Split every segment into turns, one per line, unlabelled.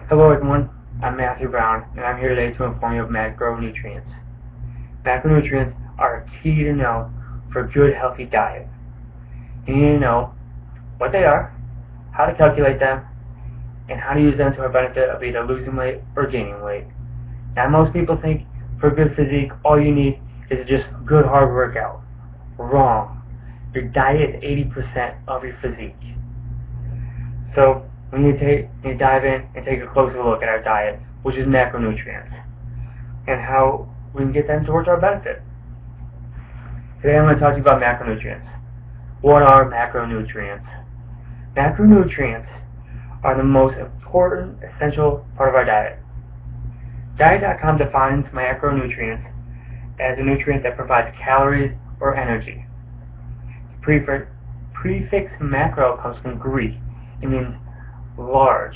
Hello everyone, I'm Matthew Brown, and I'm here today to inform you of macronutrients. Macronutrients are key to know for a good, healthy diet. You need to know what they are, how to calculate them, and how to use them to our benefit of either losing weight or gaining weight. Now, most people think for a good physique, all you need is just a good hard workout. Wrong. Your diet is 80% of your physique. So, we need to dive in and take a closer look at our diet, which is macronutrients, and how we can get them towards our benefit. Today I'm going to talk to you about macronutrients. What are macronutrients? Macronutrients are the most important, essential part of our diet. Diet.com defines macronutrients as a nutrient that provides calories or energy. The prefix macro comes from Greek. It means large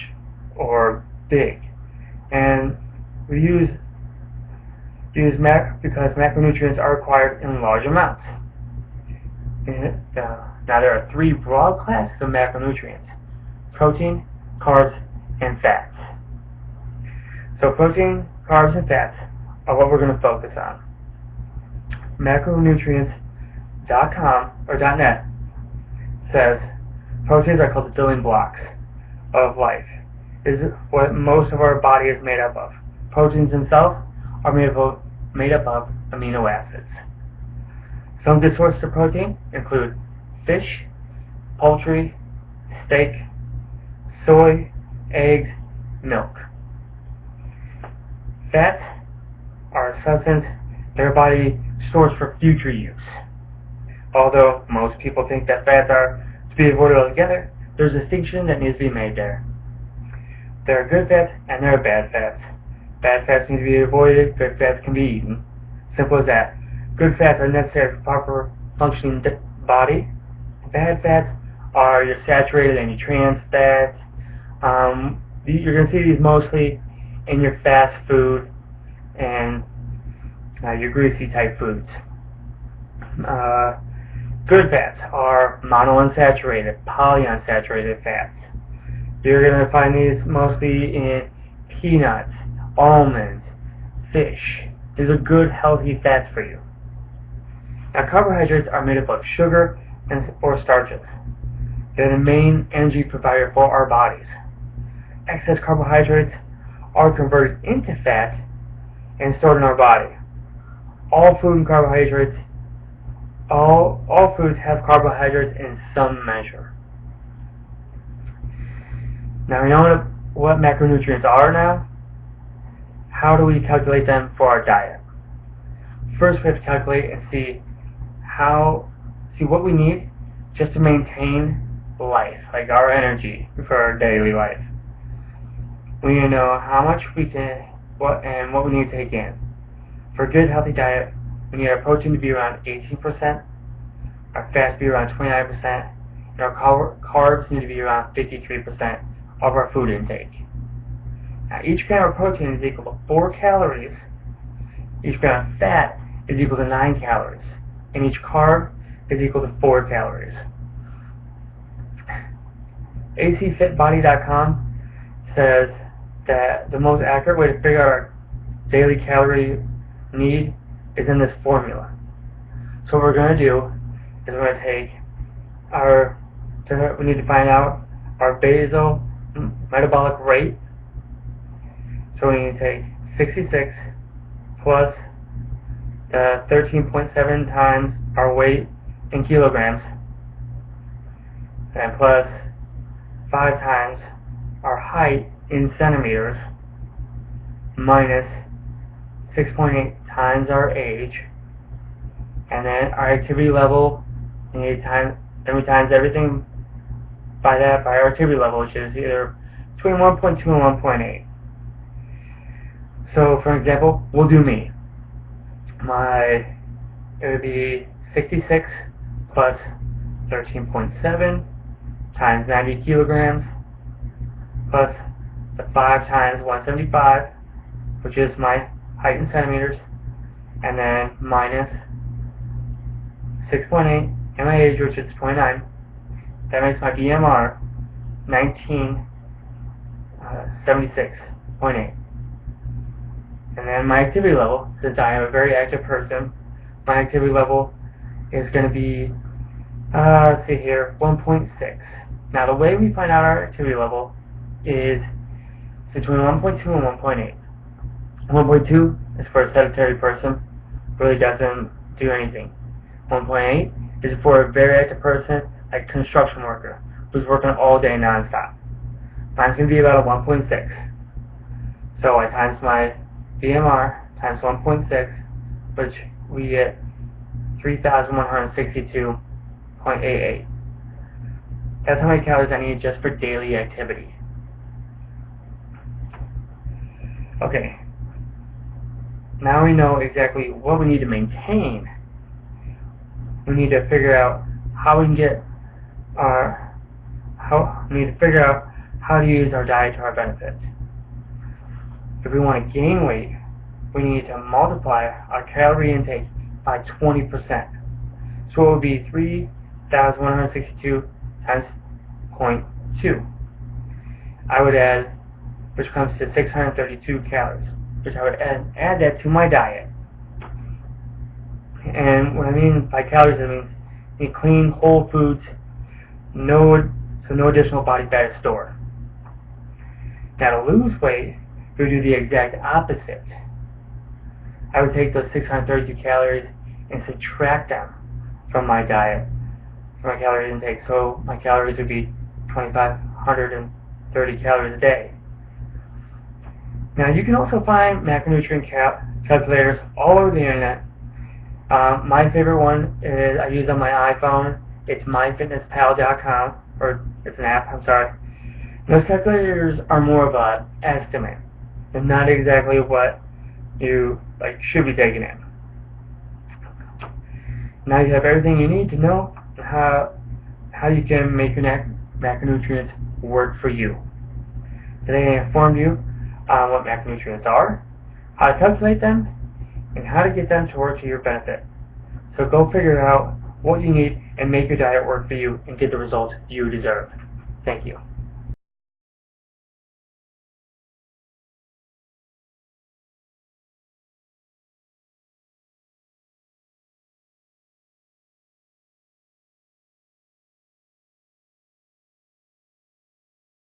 or big, and we use because macronutrients are required in large amounts. Now there are three broad classes of macronutrients: protein, carbs, and fats. So protein, carbs, and fats are what we're going to focus on. Macronutrients.com or .net says proteins are called the building blocks of life. This is what most of our body is made up of. Proteins themselves are made up of amino acids. Some good sources of protein include fish, poultry, steak, soy, eggs, milk. Fats are a substance that our body stores for future use. Although most people think that fats are to be avoided altogether, there's a distinction that needs to be made there. There are good fats and there are bad fats. Bad fats need to be avoided, good fats can be eaten. Simple as that. Good fats are necessary for proper functioning body. Bad fats are your saturated and your trans fats. You're going to see these mostly in your fast food and your greasy type foods. Good fats are monounsaturated, polyunsaturated fats. You're going to find these mostly in peanuts, almonds, fish. These are good, healthy fats for you. Now, carbohydrates are made up of sugar or starches. They're the main energy provider for our bodies. Excess carbohydrates are converted into fat and stored in our body. All foods have carbohydrates in some measure. Now we know what macronutrients are now. How do we calculate them for our diet? First we have to calculate and see what we need just to maintain life, like our energy for our daily life. We need to know how much what we need to take in. For a good healthy diet, we need our protein to be around 18%, our fats to be around 29%, and our carbs need to be around 53% of our food intake. Now, each gram of protein is equal to 4 calories, each gram of fat is equal to 9 calories, and each carb is equal to 4 calories. ACFitBody.com says that the most accurate way to figure out our daily calorie need is in this formula. So what we're going to do is we're going to take we need to find out our basal metabolic rate. So we need to take 66 plus the 13.7 times our weight in kilograms, and plus 5 times our height in centimeters, minus 6.8 times our age, and then our activity level. Then we times everything by our activity level, which is either between 1.2 and 1.8. So, for example, we'll do me. It would be 66 plus 13.7 times 90 kilograms plus the 5 times 175, which is my height in centimeters, and then minus 6.8 and my age, which is 29. That makes my BMR 19 76.8. And then my activity level, since I am a very active person, my activity level is going to be, let's see here, 1.6. Now the way we find out our activity level is between 1.2 and 1.8. 1.2 is for a sedentary person, really doesn't do anything. 1.8 is for a very active person, like a construction worker, who's working all day non-stop. Mine's going to be about a 1.6. So I times my BMR times 1.6, which we get 3,162.88. That's how many calories I need just for daily activity. Okay. Now we know exactly what we need to maintain. We need to figure out how we can get we need to figure out how to use our diet to our benefit. If we want to gain weight, we need to multiply our calorie intake by 20%. So it would be 3,162 times 0.2. I would add, which comes to 632 calories, which I would add that to my diet. And what I mean by calories, I mean eat clean, whole foods, no additional body fat is stored. Now to lose weight, we would do the exact opposite. I would take those 632 calories and subtract them from my diet, from my calorie intake. So my calories would be 2,530 calories a day. Now you can also find macronutrient calculators all over the internet. My favorite one is I use on my iPhone. It's myfitnesspal.com, or it's an app, I'm sorry. Those calculators are more of an estimate and not exactly what you should be taking in. Now you have everything you need to know how you can make your macronutrients work for you. Today I informed you on what macronutrients are, how to calculate them, and how to get them to work to your benefit. So go figure out what you need and make your diet work for you and get the results you deserve. Thank you.